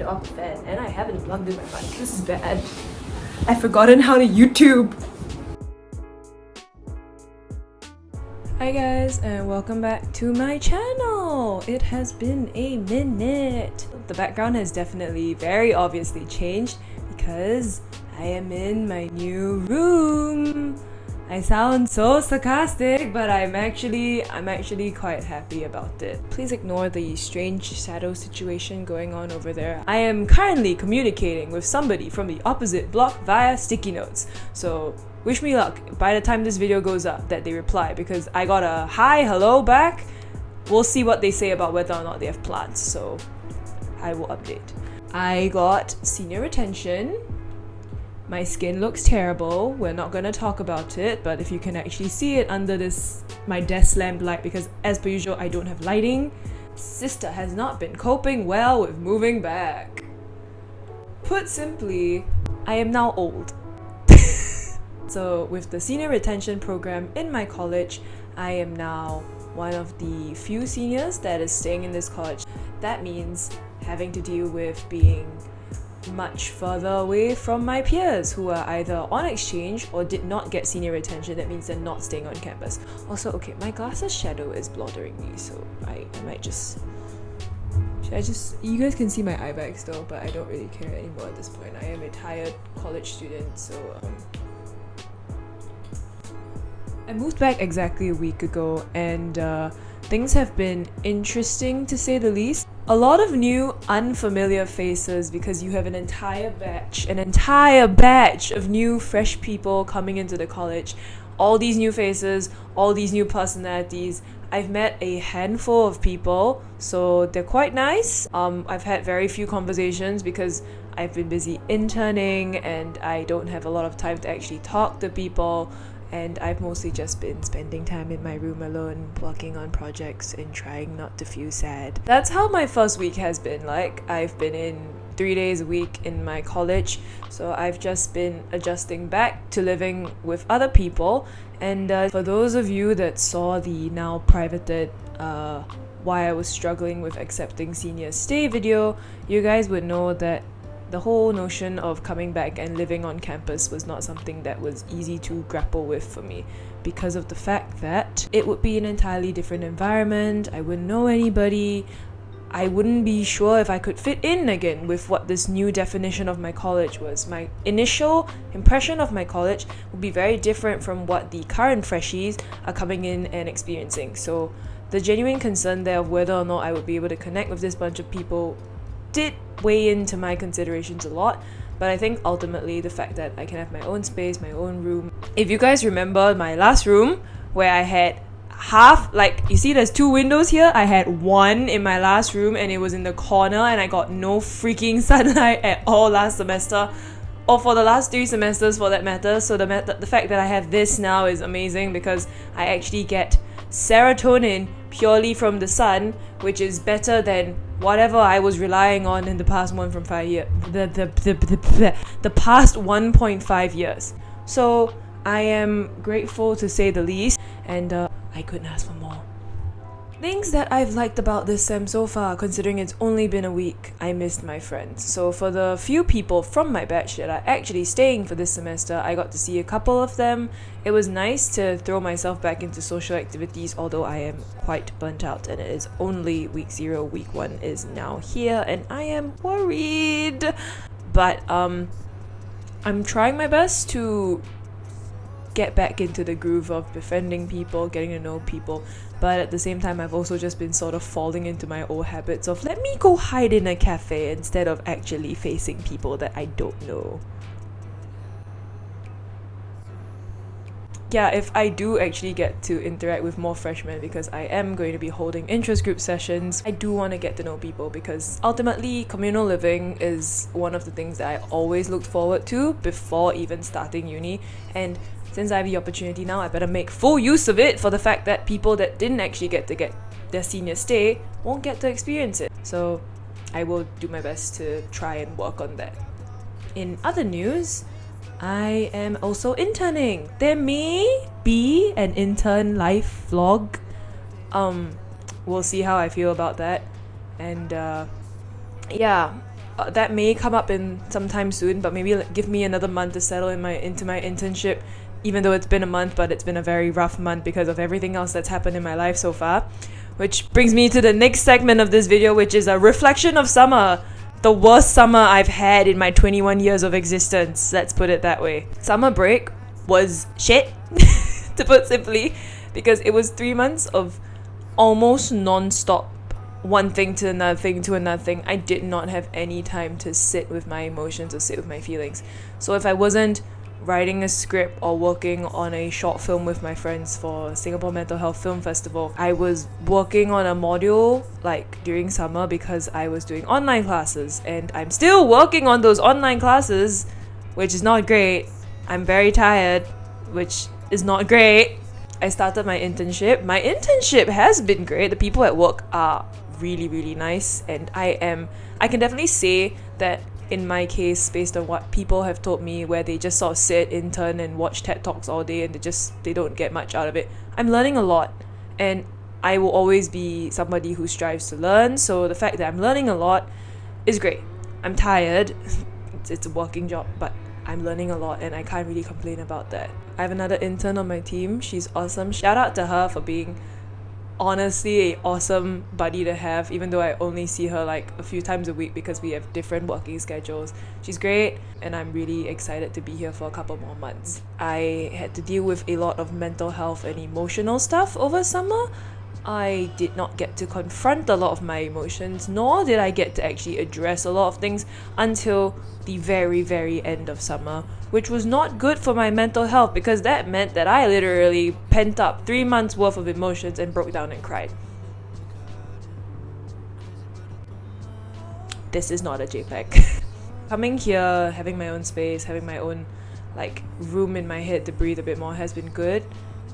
off the fan and I haven't plugged in my mic. This is bad. I've forgotten how to YouTube. Hi guys, and welcome back to my channel. It has been a minute. The background has definitely very obviously changed because I am in my new room. I sound so sarcastic, but I'm actually quite happy about it. Please ignore the strange shadow situation going on over there. I am currently communicating with somebody from the opposite block via sticky notes. So wish me luck by the time this video goes up that they reply, because I got a hi, hello back. We'll see what they say about whether or not they have plans, so I will update. I got senior retention. My skin looks terrible. We're not gonna talk about it, but if you can actually see it under my desk lamp light, because as per usual I don't have lighting. Sister has not been coping well with moving back. Put simply, I am now old. So with the senior retention program in my college, I am now one of the few seniors that is staying in this college. That means having to deal with being much further away from my peers who are either on exchange or did not get senior retention. That means they're not staying on campus. Also, okay, my glasses shadow is blotting me, so I might just... you guys can see my eye bags though, but I don't really care anymore at this point. I am a tired college student, so I moved back exactly a week ago, and things have been interesting to say the least. A lot of new unfamiliar faces because you have an entire batch of new fresh people coming into the college. All these new faces, all these new personalities. I've met a handful of people, so they're quite nice. I've had very few conversations because I've been busy interning and I don't have a lot of time to actually talk to people. And I've mostly just been spending time in my room alone, working on projects and trying not to feel sad. That's how my first week has been like. I've been in 3 days a week in my college, so I've just been adjusting back to living with other people. And for those of you that saw the now privated why I was struggling with accepting senior stay video, you guys would know that the whole notion of coming back and living on campus was not something that was easy to grapple with for me, because of the fact that it would be an entirely different environment. I wouldn't know anybody. I wouldn't be sure if I could fit in again with what this new definition of my college was. My initial impression of my college would be very different from what the current freshies are coming in and experiencing. So the genuine concern there of whether or not I would be able to connect with this bunch of people did weigh into my considerations a lot. But I think ultimately the fact that I can have my own space, my own room. If you guys remember my last room where I had half, like, you see there's 2 windows here, I had one in my last room and it was in the corner and I got no freaking sunlight at all last semester, or for the last 3 semesters for that matter. So the fact that I have this now is amazing because I actually get serotonin purely from the sun, which is better than whatever I was relying on in the past 1.5 years. The past 1.5 years. So I am grateful to say the least, and I couldn't ask for more. Things that I've liked about this sem so far, considering it's only been a week, I missed my friends. So for the few people from my batch that are actually staying for this semester, I got to see a couple of them. It was nice to throw myself back into social activities, although I am quite burnt out and it is only week 0. Week 1 is now here and I am worried. But I'm trying my best to get back into the groove of befriending people, getting to know people, but at the same time I've also just been sort of falling into my old habits of let me go hide in a cafe instead of actually facing people that I don't know. Yeah, if I do actually get to interact with more freshmen, because I am going to be holding interest group sessions, I do want to get to know people, because ultimately communal living is one of the things that I always looked forward to before even starting uni. And since I have the opportunity now, I better make full use of it, for the fact that people that didn't actually get their senior stay won't get to experience it. So I will do my best to try and work on that. In other news, I am also interning. There may be an intern life vlog. We'll see how I feel about that. And yeah, that may come up in sometime soon, but maybe give me another month to settle into my internship, even though it's been a month, but it's been a very rough month because of everything else that's happened in my life so far. Which brings me to the next segment of this video, which is a reflection of summer. The worst summer I've had in my 21 years of existence, let's put it that way. Summer break was shit, to put simply, because it was 3 months of almost non-stop one thing to another thing to another thing. I did not have any time to sit with my emotions or sit with my feelings. So if I wasn't writing a script or working on a short film with my friends for Singapore Mental Health Film Festival, I was working on a module like during summer because I was doing online classes, and I'm still working on those online classes, which is not great. I'm very tired, which is not great. I started my internship. My internship has been great. The people at work are really, really nice, and I can definitely say that in my case, based on what people have told me, where they just sort of sit, intern, and watch TED Talks all day and they don't get much out of it, I'm learning a lot, and I will always be somebody who strives to learn, so the fact that I'm learning a lot is great. I'm tired, it's a working job, but I'm learning a lot and I can't really complain about that. I have another intern on my team. She's awesome. Shout out to her for being honestly an awesome buddy to have, even though I only see her like a few times a week because we have different working schedules. She's great, and I'm really excited to be here for a couple more months. I had to deal with a lot of mental health and emotional stuff over summer. I did not get to confront a lot of my emotions, nor did I get to actually address a lot of things until the very, very end of summer, which was not good for my mental health because that meant that I literally pent up 3 months worth of emotions and broke down and cried. This is not a JPEG. Coming here, having my own space, having my own like room in my head to breathe a bit more has been good.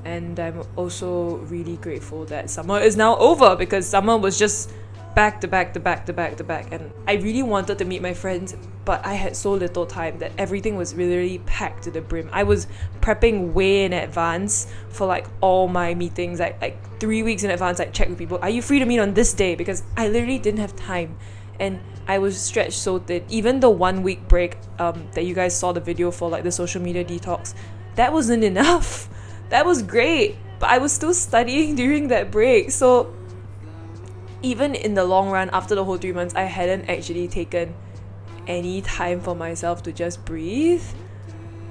And I'm also really grateful that summer is now over, because summer was just back to back to back to back to back, and I really wanted to meet my friends, but I had so little time that everything was literally packed to the brim. I was prepping way in advance for like all my meetings, like 3 weeks in advance. I'd check with people, are you free to meet on this day, because I literally didn't have time, and I was stretched so thin. Even the 1 week break that you guys saw the video for, like the social media detox, that wasn't enough. That was great, but I was still studying during that break. So even in the long run, after the whole 3 months, I hadn't actually taken any time for myself to just breathe.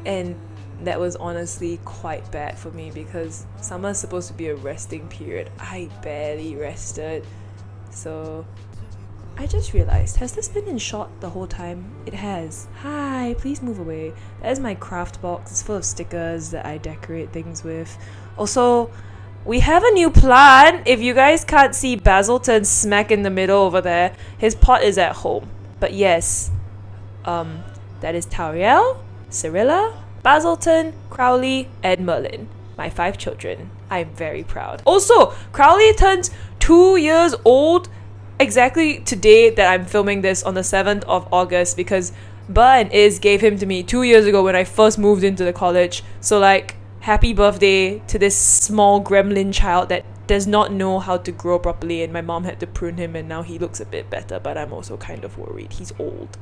And that was honestly quite bad for me, because summer's supposed to be a resting period. I barely rested. So I just realized, has this been in shot the whole time? It has. Hi, please move away. That is my craft box. It's full of stickers that I decorate things with. Also, we have a new plant. If you guys can't see Basilton smack in the middle over there, his pot is at home. But yes, that is Tauriel, Cyrilla, Basilton, Crowley, and Merlin. My 5 children. I'm very proud. Also, Crowley turns 2 years old exactly today that I'm filming this, on the 7th of August, because Ba and Iz gave him to me 2 years ago when I first moved into the college. So like, happy birthday to this small gremlin child that does not know how to grow properly, and my mom had to prune him and now he looks a bit better, but I'm also kind of worried. He's old.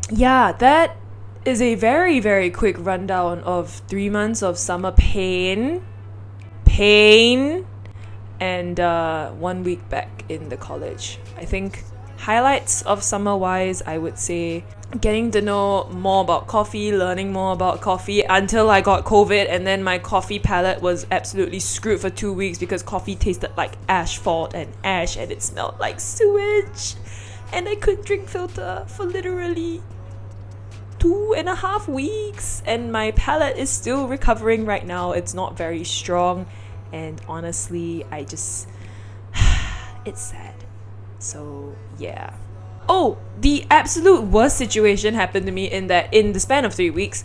Yeah, that is a very, very quick rundown of 3 months of summer pain, and 1 week back in the college. I think highlights of summer wise, I would say getting to know more about coffee, learning more about coffee until I got COVID, and then my coffee palate was absolutely screwed for 2 weeks because coffee tasted like asphalt and ash, and it smelled like sewage, and I couldn't drink filter for literally 2.5 weeks, and my palate is still recovering right now. It's not very strong, and honestly, I just it's sad. So yeah. Oh, the absolute worst situation happened to me in that in the span of 3 weeks,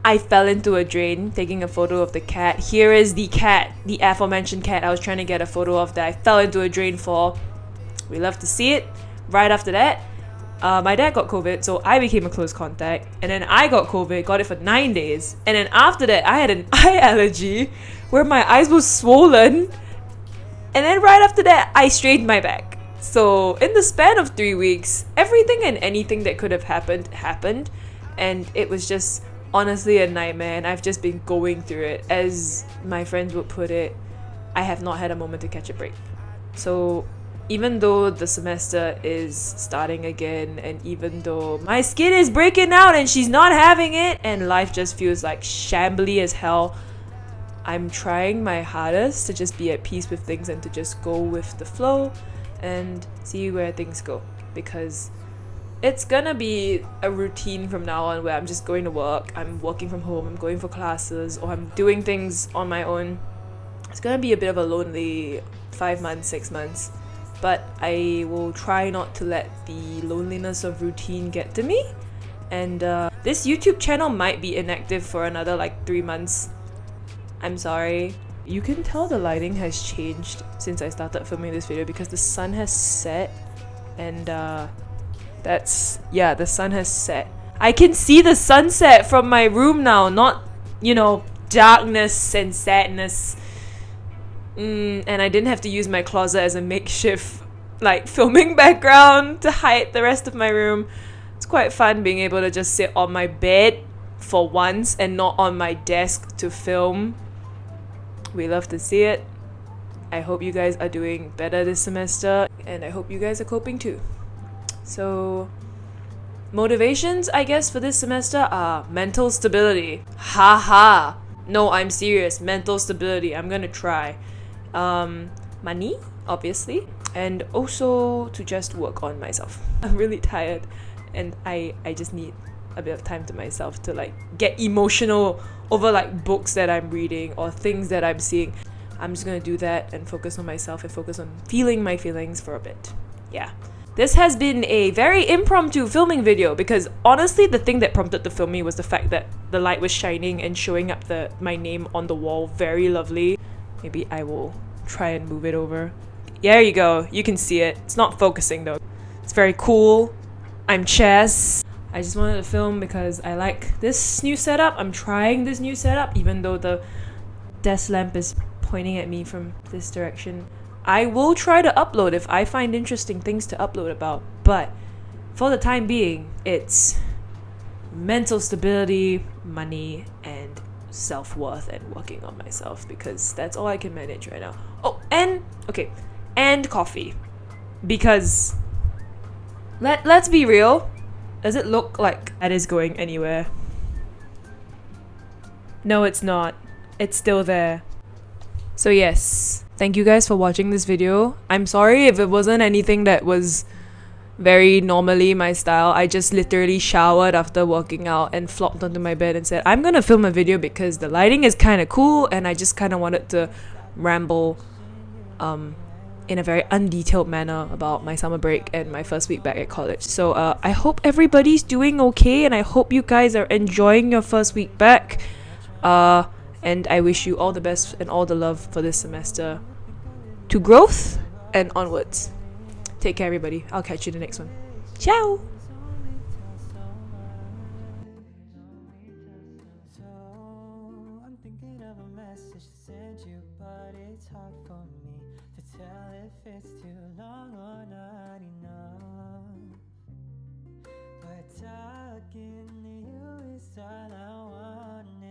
I fell into a drain taking a photo of the cat. Here is the cat, the aforementioned cat I was trying to get a photo of, that I fell into a drain for. We love to see it. Right after that, my dad got COVID, so I became a close contact, and then I got COVID, got it for 9 days, and then after that I had an eye allergy where my eyes were swollen, and then right after that I strained my back. So in the span of 3 weeks, everything and anything that could have happened, and it was just honestly a nightmare, and I've just been going through it. As my friends would put it, I have not had a moment to catch a break. So even though the semester is starting again, and even though my skin is breaking out and she's not having it, and life just feels like shambly as hell, I'm trying my hardest to just be at peace with things and to just go with the flow and see where things go, because it's gonna be a routine from now on where I'm just going to work, I'm working from home, I'm going for classes, or I'm doing things on my own. It's gonna be a bit of a lonely 5 months, 6 months, but I will try not to let the loneliness of routine get to me. And this YouTube channel might be inactive for another like 3 months. I'm sorry. You can tell the lighting has changed since I started filming this video because the sun has set, and the sun has set. I can see the sunset from my room now, not, darkness and sadness. And I didn't have to use my closet as a makeshift like filming background to hide the rest of my room. It's quite fun being able to just sit on my bed for once and not on my desk to film. We love to see it. I hope you guys are doing better this semester, and I hope you guys are coping too. So, motivations, I guess, for this semester are mental stability. Haha. No, I'm serious. Mental stability. I'm gonna try. Money, obviously, and also to just work on myself. I'm really tired, and I just need a bit of time to myself to like get emotional over like books that I'm reading or things that I'm seeing. I'm just gonna do that and focus on myself and focus on feeling my feelings for a bit. Yeah. This has been a very impromptu filming video because honestly the thing that prompted the filming was the fact that the light was shining and showing up my name on the wall very lovely. Maybe I will try and move it over. There you go. You can see it. It's not focusing though. It's very cool. I'm Chess. I just wanted to film because I like this new setup. I'm trying this new setup even though the desk lamp is pointing at me from this direction. I will try to upload if I find interesting things to upload about, but for the time being, it's mental stability, money, and self-worth and working on myself because that's all I can manage right now. Oh, and coffee. Because let's be real, does it look like that is going anywhere? No, it's not. It's still there. So yes, thank you guys for watching this video. I'm sorry if it wasn't anything that was very normally my style. I just literally showered after working out and flopped onto my bed and said, I'm gonna film a video because the lighting is kind of cool and I just kind of wanted to ramble in a very undetailed manner about my summer break and my first week back at college. So I hope everybody's doing okay and I hope you guys are enjoying your first week back. And I wish you all the best and all the love for this semester. To growth and onwards. Take care, everybody. I'll catch you in the next one. Ciao! Talking to you is all I